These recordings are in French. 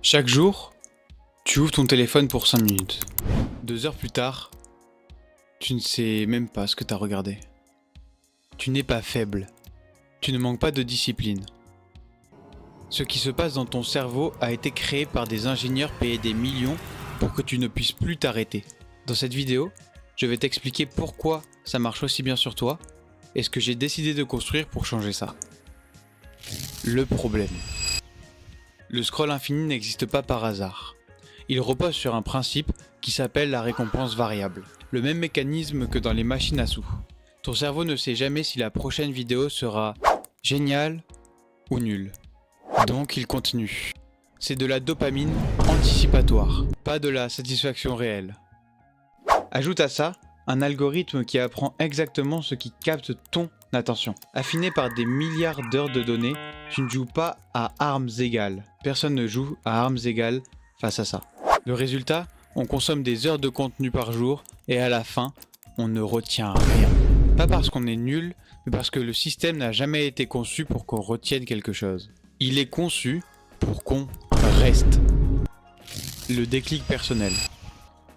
Chaque jour, tu ouvres ton téléphone pour 5 minutes. 2 heures plus tard, tu ne sais même pas ce que tu as regardé. Tu n'es pas faible. Tu ne manques pas de discipline. Ce qui se passe dans ton cerveau a été créé par des ingénieurs payés des millions pour que tu ne puisses plus t'arrêter. Dans cette vidéo, je vais t'expliquer pourquoi ça marche aussi bien sur toi et ce que j'ai décidé de construire pour changer ça. Le problème. Le scroll infini n'existe pas par hasard. Il repose sur un principe qui s'appelle la récompense variable. Le même mécanisme que dans les machines à sous. Ton cerveau ne sait jamais si la prochaine vidéo sera géniale ou nulle. Donc il continue. C'est de la dopamine anticipatoire, pas de la satisfaction réelle. Ajoute à ça un algorithme qui apprend exactement ce qui capte ton attention. Affiné par des milliards d'heures de données, tu ne joues pas à armes égales. Personne ne joue à armes égales face à ça. Le résultat, on consomme des heures de contenu par jour et à la fin, on ne retient rien. Pas parce qu'on est nul, mais parce que le système n'a jamais été conçu pour qu'on retienne quelque chose. Il est conçu pour qu'on reste. Le déclic personnel.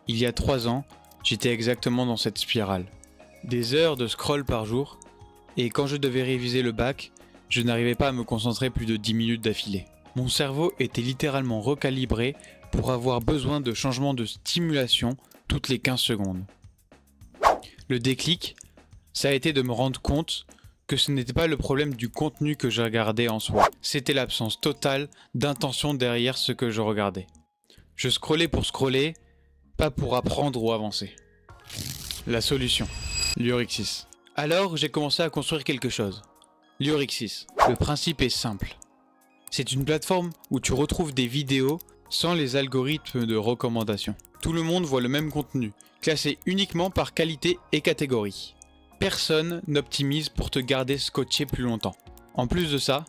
Il y a 3 ans, j'étais exactement dans cette spirale. Des heures de scroll par jour, et quand je devais réviser le bac, je n'arrivais pas à me concentrer plus de 10 minutes d'affilée. Mon cerveau était littéralement recalibré pour avoir besoin de changements de stimulation toutes les 15 secondes. Le déclic, ça a été de me rendre compte que ce n'était pas le problème du contenu que je regardais en soi, c'était l'absence totale d'intention derrière ce que je regardais. Je scrollais pour scroller, pas pour apprendre ou avancer. La solution, Liorixis. Alors j'ai commencé à construire quelque chose. Liorixis. Le principe est simple. C'est une plateforme où tu retrouves des vidéos sans les algorithmes de recommandation. Tout le monde voit le même contenu, classé uniquement par qualité et catégorie. Personne n'optimise pour te garder scotché plus longtemps. En plus de ça,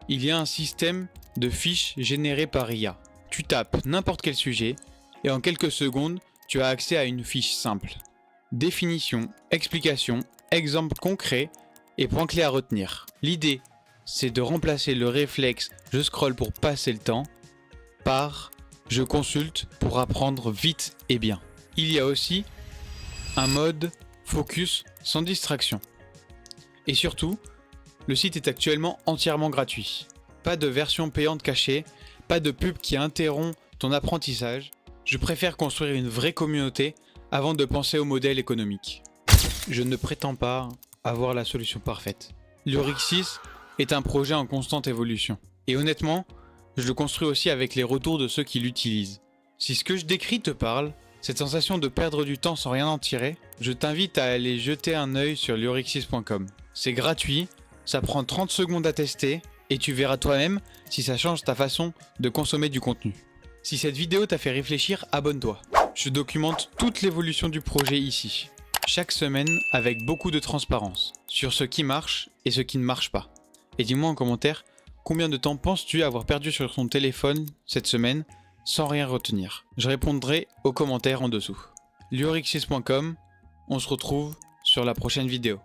il y a un système de fiches générées par IA. Tu tapes n'importe quel sujet et en quelques secondes, tu as accès à une fiche simple. Définition, explication, exemple concret et points clés à retenir. L'idée, c'est de remplacer le réflexe « je scrolle pour passer le temps » par « je consulte pour apprendre vite et bien ». Il y a aussi un mode focus sans distraction. Et surtout, le site est actuellement entièrement gratuit. Pas de version payante cachée, pas de pub qui interrompt ton apprentissage. Je préfère construire une vraie communauté avant de penser au modèle économique. Je ne prétends pas avoir la solution parfaite. Liorixis est un projet en constante évolution. Et honnêtement, je le construis aussi avec les retours de ceux qui l'utilisent. Si ce que je décris te parle, cette sensation de perdre du temps sans rien en tirer, je t'invite à aller jeter un œil sur liorixis.com. C'est gratuit, ça prend 30 secondes à tester, et tu verras toi-même si ça change ta façon de consommer du contenu. Si cette vidéo t'a fait réfléchir, abonne-toi. Je documente toute l'évolution du projet ici, chaque semaine avec beaucoup de transparence, sur ce qui marche et ce qui ne marche pas. Et dis-moi en commentaire, combien de temps penses-tu avoir perdu sur ton téléphone cette semaine sans rien retenir? Je répondrai aux commentaires en dessous. Liorixis.com, on se retrouve sur la prochaine vidéo.